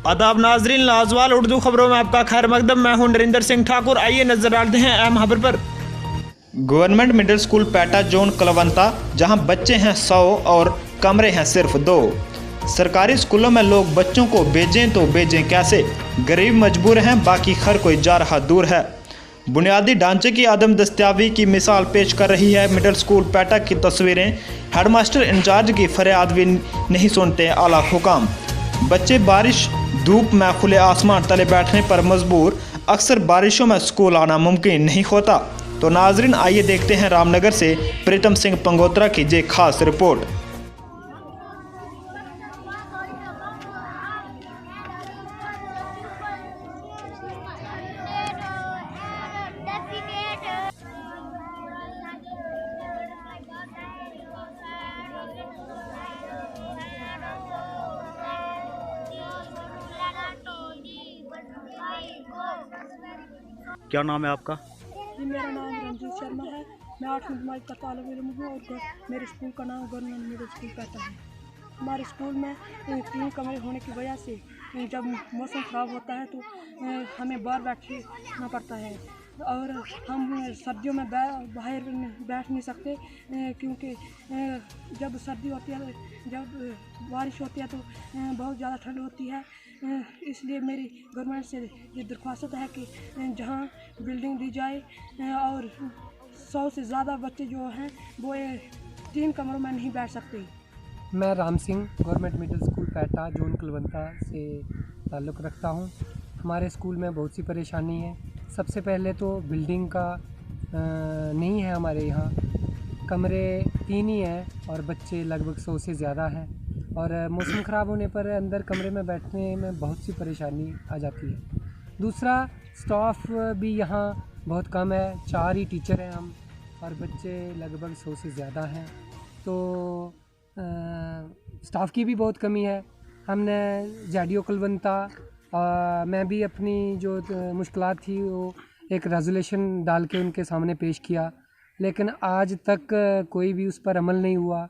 आदाब नाजरीन, लाजवाल उर्दू खबरों में आपका खैर मकदम। मैं हूं नरिंदर सिंह ठाकुर। आइए नजर डालते हैं अहम खबर पर। Government middle school Paita zone Kalwanta, जहां बच्चे हैं 100 और कमरे हैं सिर्फ 2। सरकारी स्कूलों में लोग बच्चों को भेजें तो भेजें कैसे? गरीब मजबूर हैं, बाकी हर कोई जा रहा दूर है। बुनियादी ढांचे की आदम दस्तियाबी की मिसाल पेश कर रही है मिडिल स्कूल पैटा की तस्वीरें। हेडमास्टर इंचार्ज की फरियाद भी नहीं सुनते आला हुकाम। बच्चे बारिश धूप में खुले आसमान तले बैठने पर मजबूर। अक्सर बारिशों में स्कूल आना मुमकिन नहीं होता। तो नाजरीन, आइए देखते हैं रामनगर से प्रीतम सिंह पंगोत्रा की ये खास रिपोर्ट। क्या नाम है आपका? जी, मेरा नाम रंजीत शर्मा है। मैं 8वीं जमात का तालिब इल्म हूँ और मेरे स्कूल का नाम गवर्नमेंट मिडिल स्कूल पैटा है। हमारे स्कूल में 3 कमरे होने की वजह से जब मौसम ख़राब होता है तो हमें बाहर बैठना पड़ता है और हम सर्दियों में बाहर बैठ नहीं सकते, क्योंकि जब सर्दी होती है, जब बारिश होती है तो बहुत ज़्यादा ठंड होती है। इसलिए मेरी गवर्नमेंट से ये दरख्वास्त है कि जहाँ बिल्डिंग दी जाए और 100 से ज़्यादा बच्चे जो हैं वो 3 कमरों में नहीं बैठ सकते। मैं Ram Singh government middle school Paita zone Kalwanta से ताल्लुक़ रखता हूँ। हमारे स्कूल में बहुत सी परेशानी है। सबसे पहले तो बिल्डिंग का नहीं है हमारे यहाँ। कमरे 3 ही हैं और बच्चे लगभग 100 से ज़्यादा हैं और मौसम ख़राब होने पर अंदर कमरे में बैठने में बहुत सी परेशानी आ जाती है। दूसरा, स्टाफ भी यहाँ बहुत कम है। 4 ही टीचर हैं हम और बच्चे लगभग 100 से ज़्यादा हैं, तो स्टाफ की भी बहुत कमी है। हमने जेडीओ कलवंता मैं भी अपनी जो मुश्किलात थी वो एक रेजोल्यूशन डाल के उनके सामने पेश किया, लेकिन आज तक कोई भी उस पर अमल नहीं हुआ।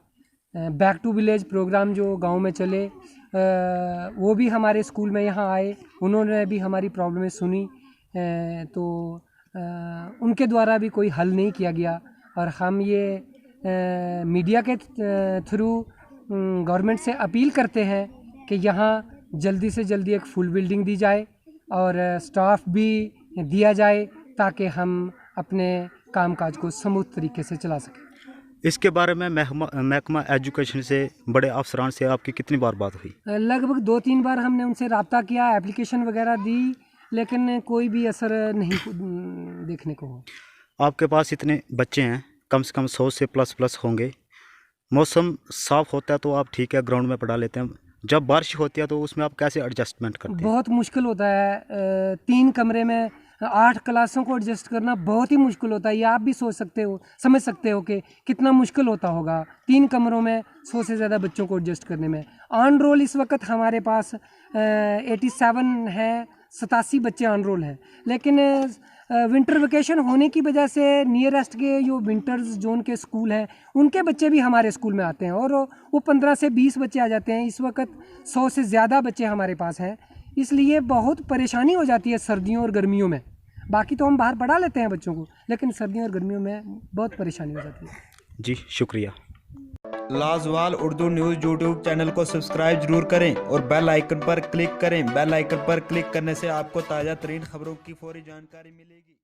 बैक टू विलेज प्रोग्राम जो गांव में चले, वो भी हमारे स्कूल में यहाँ आए, उन्होंने भी हमारी प्रॉब्लमें सुनी, तो उनके द्वारा भी कोई हल नहीं किया गया। और हम ये मीडिया के थ्रू गवर्नमेंट से अपील करते हैं कि यहाँ जल्दी से जल्दी एक फुल बिल्डिंग दी जाए और स्टाफ भी दिया जाए ताकि हम अपने कामकाज को स्मूथ तरीके से चला सकें। इसके बारे में महकमा एजुकेशन से बड़े अफसरान से आपकी कितनी बार बात हुई? लगभग 2-3 बार हमने उनसे रब्ता किया, एप्लीकेशन वगैरह दी, लेकिन कोई भी असर नहीं देखने को हो। आपके पास इतने बच्चे हैं, कम से कम 100 से प्लस होंगे। मौसम साफ़ होता है तो आप ठीक है ग्राउंड में पढ़ा लेते हैं, जब बारिश होती है तो उसमें आप कैसे एडजस्टमेंट करते हैं? बहुत मुश्किल होता है। 3 कमरे में 8 क्लासों को एडजस्ट करना बहुत ही मुश्किल होता है। ये आप भी सोच सकते हो, समझ सकते हो कि कितना मुश्किल होता होगा 3 कमरों में 100 से ज़्यादा बच्चों को एडजस्ट करने में। ऑन रोल इस वक्त हमारे पास 87 है, 87 बच्चे ऑन रोल हैं, लेकिन विंटर वेकेशन होने की वजह से नियरेस्ट के जो विंटर्स जोन के स्कूल हैं उनके बच्चे भी हमारे स्कूल में आते हैं और वो 15 से 20 बच्चे आ जाते हैं। इस वक्त 100 से ज़्यादा बच्चे हमारे पास हैं, इसलिए बहुत परेशानी हो जाती है सर्दियों और गर्मियों में। बाकी तो हम बाहर पढ़ा लेते हैं बच्चों को, लेकिन सर्दियों और गर्मियों में बहुत परेशानी हो जाती है। जी शुक्रिया। लाजवाल उर्दू न्यूज़ यूट्यूब चैनल को सब्सक्राइब जरूर करें और बेल आइकन पर क्लिक करें। बेल आइकन पर क्लिक करने से आपको ताज़ा तरीन खबरों की फौरी जानकारी मिलेगी।